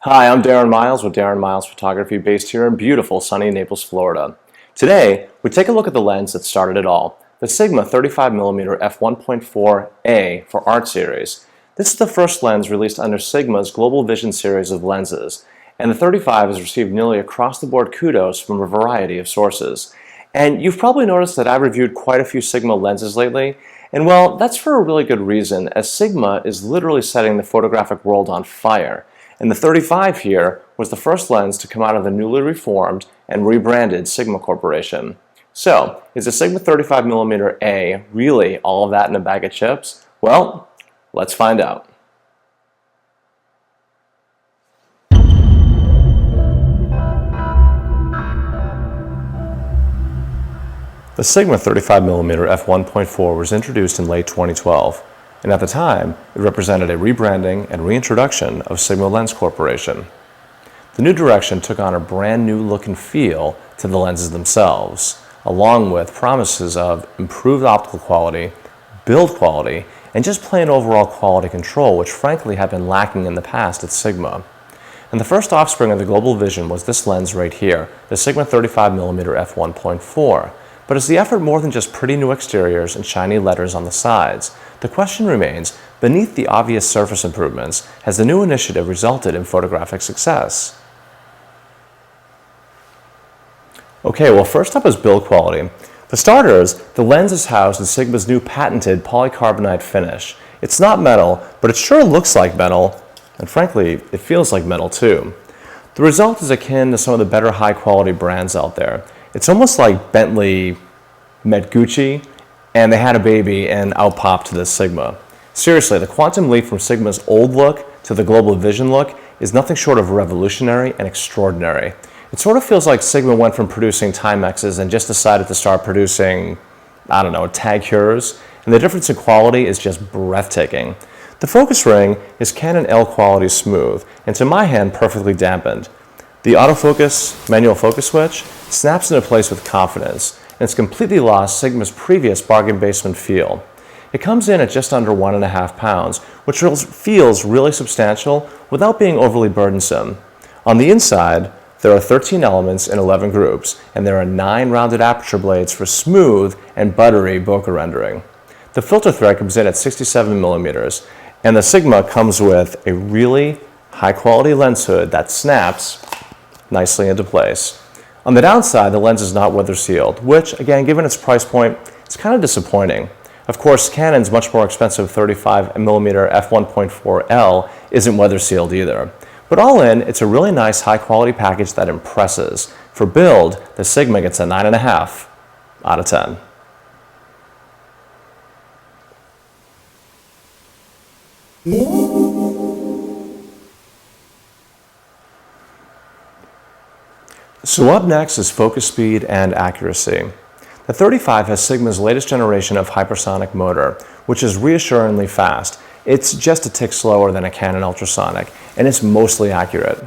Hi, I'm Darren Miles with Darren Miles Photography based here in beautiful sunny Naples, Florida. Today, we take a look at the lens that started it all, the Sigma 35mm f1.4A for Art Series. This is the first lens released under Sigma's Global Vision series of lenses, and the 35 has received nearly across-the-board kudos from a variety of sources. And you've probably noticed that I've reviewed quite a few Sigma lenses lately, and well, that's for a really good reason, as Sigma is literally setting the photographic world on fire. And the 35 here was the first lens to come out of the newly reformed and rebranded Sigma Corporation. So, is the Sigma 35mm A really all of that in a bag of chips? Well, let's find out. The Sigma 35mm f1.4 was introduced in late 2012. And at the time, it represented a rebranding and reintroduction of Sigma Lens Corporation. The new direction took on a brand new look and feel to the lenses themselves, along with promises of improved optical quality, build quality, and just plain overall quality control, which frankly had been lacking in the past at Sigma. And the first offspring of the Global Vision was this lens right here, the Sigma 35mm f1.4. But is the effort more than just pretty new exteriors and shiny letters on the sides? The question remains, beneath the obvious surface improvements, has the new initiative resulted in photographic success? Okay, well first up is build quality. For starters, the lens is housed in Sigma's new patented polycarbonate finish. It's not metal, but it sure looks like metal, and frankly, it feels like metal too. The result is akin to some of the better high-quality brands out there. It's almost like Bentley met Gucci, and they had a baby and out popped this Sigma. Seriously, the quantum leap from Sigma's old look to the Global Vision look is nothing short of revolutionary and extraordinary. It sort of feels like Sigma went from producing Timexes and just decided to start producing, I don't know, Tag Heuers, and the difference in quality is just breathtaking. The focus ring is Canon L quality smooth, and to my hand, perfectly dampened. The autofocus manual focus switch snaps into place with confidence, and it's completely lost Sigma's previous bargain basement feel. It comes in at just under 1.5 pounds, which feels really substantial without being overly burdensome. On the inside, there are 13 elements in 11 groups, and there are 9 rounded aperture blades for smooth and buttery bokeh rendering. The filter thread comes in at 67mm, and the Sigma comes with a really high-quality lens hood that snaps nicely into place. On the downside, the lens is not weather sealed, which, again, given its price point, it's kind of disappointing. Of course, Canon's much more expensive 35mm f1.4L isn't weather sealed either. But all in, it's a really nice high-quality package that impresses. For build, the Sigma gets a 9.5 out of 10. So up next is focus speed and accuracy. The 35 has Sigma's latest generation of hypersonic motor, which is reassuringly fast. It's just a tick slower than a Canon ultrasonic, and it's mostly accurate.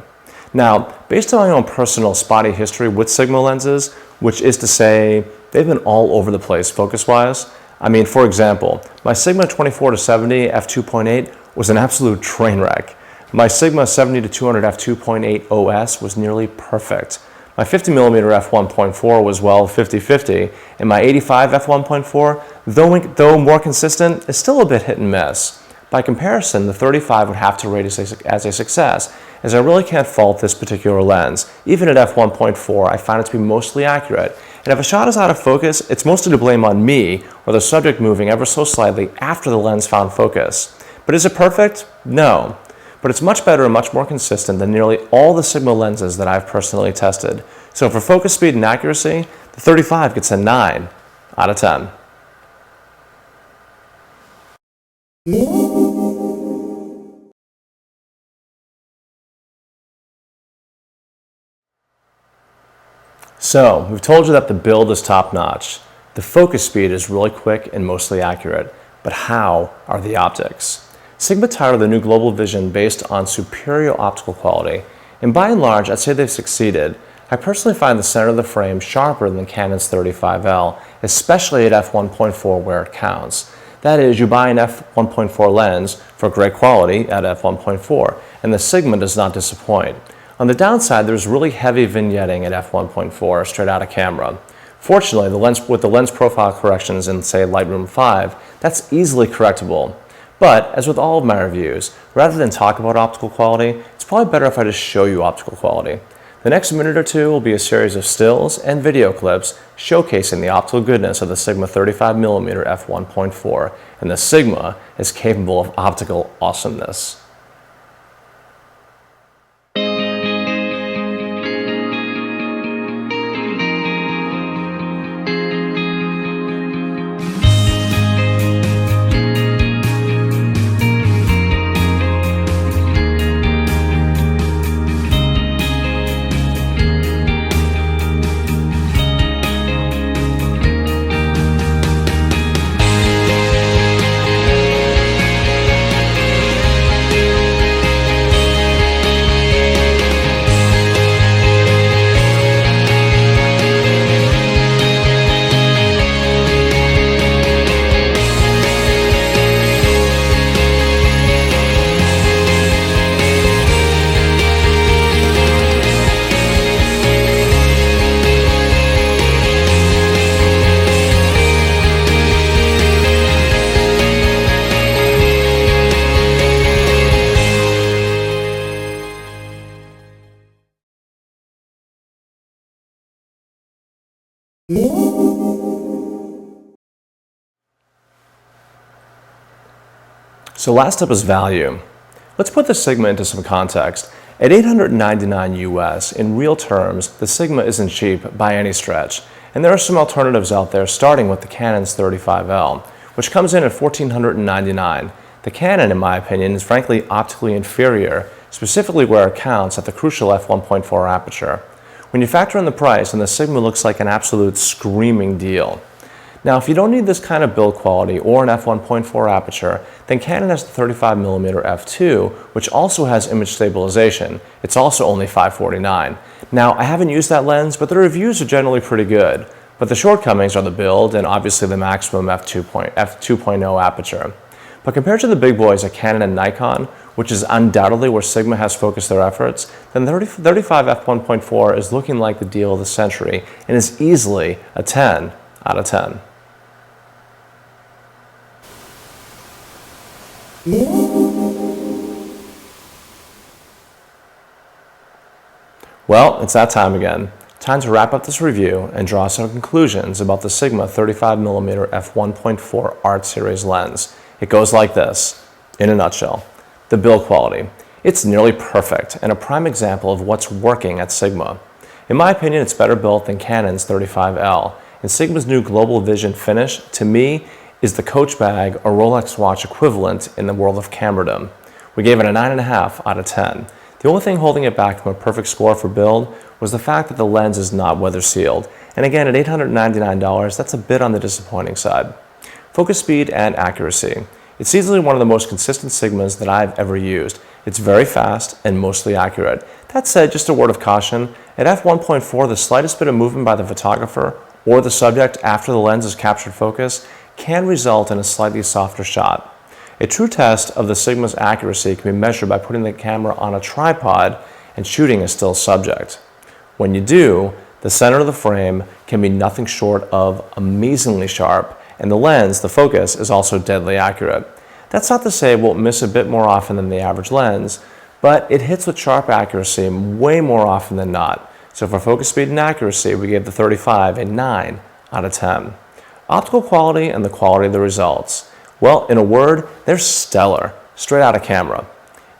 Now, based on my own personal spotty history with Sigma lenses, which is to say they've been all over the place focus-wise. I mean, for example, my Sigma 24-70 f2.8 was an absolute train wreck. My Sigma 70-200 f2.8 OS was nearly perfect. My 50mm f1.4 was, well, 50-50, and my 85 f1.4, though more consistent, is still a bit hit and miss. By comparison, the 35 would have to rate as a success, as I really can't fault this particular lens. Even at f1.4, I find it to be mostly accurate, and if a shot is out of focus, it's mostly to blame on me or the subject moving ever so slightly after the lens found focus. But is it perfect? No. But it's much better and much more consistent than nearly all the Sigma lenses that I've personally tested. So for focus speed and accuracy, the 35 gets a 9 out of 10. So, we've told you that the build is top-notch. The focus speed is really quick and mostly accurate. But how are the optics? Sigma touted the new Global Vision based on superior optical quality, and by and large, I'd say they've succeeded. I personally find the center of the frame sharper than Canon's 35L, especially at f1.4 where it counts. That is, you buy an f1.4 lens for great quality at f1.4, and the Sigma does not disappoint. On the downside, there's really heavy vignetting at f1.4 straight out of camera. Fortunately, with the lens profile corrections in, say, Lightroom 5, that's easily correctable. But, as with all of my reviews, rather than talk about optical quality, it's probably better if I just show you optical quality. The next minute or two will be a series of stills and video clips showcasing the optical goodness of the Sigma 35mm f1.4, and the Sigma is capable of optical awesomeness. So last up is value. Let's put the Sigma into some context. At $899 US, in real terms, the Sigma isn't cheap by any stretch, and there are some alternatives out there starting with the Canon's 35L, which comes in at $1,499. The Canon, in my opinion, is frankly optically inferior, specifically where it counts at the crucial f1.4 aperture. When you factor in the price, and the Sigma looks like an absolute screaming deal. Now, if you don't need this kind of build quality or an f1.4 aperture, then Canon has the 35mm f2, which also has image stabilization. It's also only $549. Now, I haven't used that lens, but the reviews are generally pretty good. But the shortcomings are the build and obviously the maximum f2.0 aperture. But compared to the big boys at Canon and Nikon, which is undoubtedly where Sigma has focused their efforts, then the 35 f1.4 is looking like the deal of the century and is easily a 10 out of 10. Well, it's that time again. Time to wrap up this review and draw some conclusions about the Sigma 35mm f1.4 Art Series lens. It goes like this, in a nutshell. The build quality. It's nearly perfect and a prime example of what's working at Sigma. In my opinion, it's better built than Canon's 35L, and Sigma's new Global Vision finish, to me, is the Coach bag or Rolex watch equivalent in the world of cameradome. We gave it a 9.5 out of 10. The only thing holding it back from a perfect score for build was the fact that the lens is not weather sealed. And again, at $899, that's a bit on the disappointing side. Focus speed and accuracy. It's easily one of the most consistent Sigmas that I've ever used. It's very fast and mostly accurate. That said, just a word of caution, at f1.4, the slightest bit of movement by the photographer or the subject after the lens has captured focus can result in a slightly softer shot. A true test of the Sigma's accuracy can be measured by putting the camera on a tripod and shooting a still subject. When you do, the center of the frame can be nothing short of amazingly sharp, and the lens, the focus, is also deadly accurate. That's not to say it won't miss a bit more often than the average lens, but it hits with sharp accuracy way more often than not. So for focus speed and accuracy, we gave the 35 a 9 out of 10. Optical quality and the quality of the results. Well, in a word, they're stellar, straight out of camera.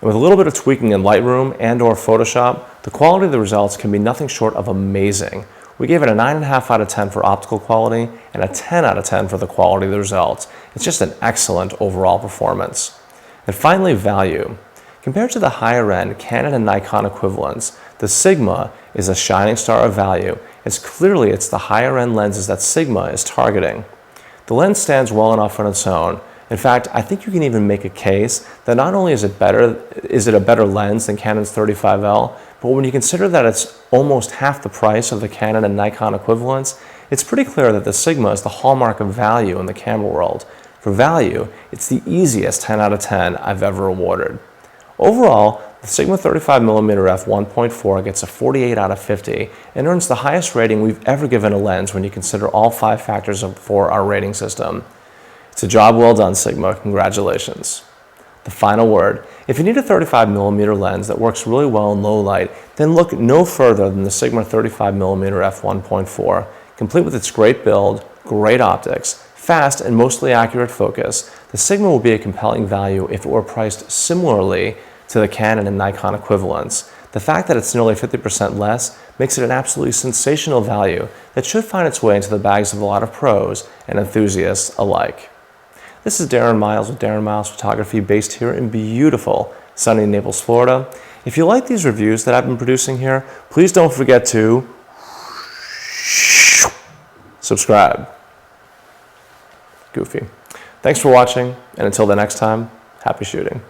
And with a little bit of tweaking in Lightroom and or Photoshop, the quality of the results can be nothing short of amazing. We gave it a 9.5 out of 10 for optical quality and a 10 out of 10 for the quality of the results. It's just an excellent overall performance. And finally, value. Compared to the higher-end Canon and Nikon equivalents, the Sigma is a shining star of value. It's the higher-end lenses that Sigma is targeting. The lens stands well enough on its own. In fact, I think you can even make a case that not only is it a better lens than Canon's 35L, but when you consider that it's almost half the price of the Canon and Nikon equivalents, it's pretty clear that the Sigma is the hallmark of value in the camera world. For value, it's the easiest 10 out of 10 I've ever awarded. Overall, the Sigma 35mm f1.4 gets a 48 out of 50 and earns the highest rating we've ever given a lens when you consider all 5 factors for our rating system. It's a job well done, Sigma. Congratulations. The final word. If you need a 35mm lens that works really well in low light, then look no further than the Sigma 35mm f1.4. Complete with its great build, great optics, fast and mostly accurate focus, the Sigma will be a compelling value if it were priced similarly to the Canon and Nikon equivalents. The fact that it's nearly 50% less makes it an absolutely sensational value that should find its way into the bags of a lot of pros and enthusiasts alike. This is Darren Miles with Darren Miles Photography, based here in beautiful sunny Naples, Florida. If you like these reviews that I've been producing here, please don't forget to subscribe. Goofy. Thanks for watching, and until the next time, happy shooting.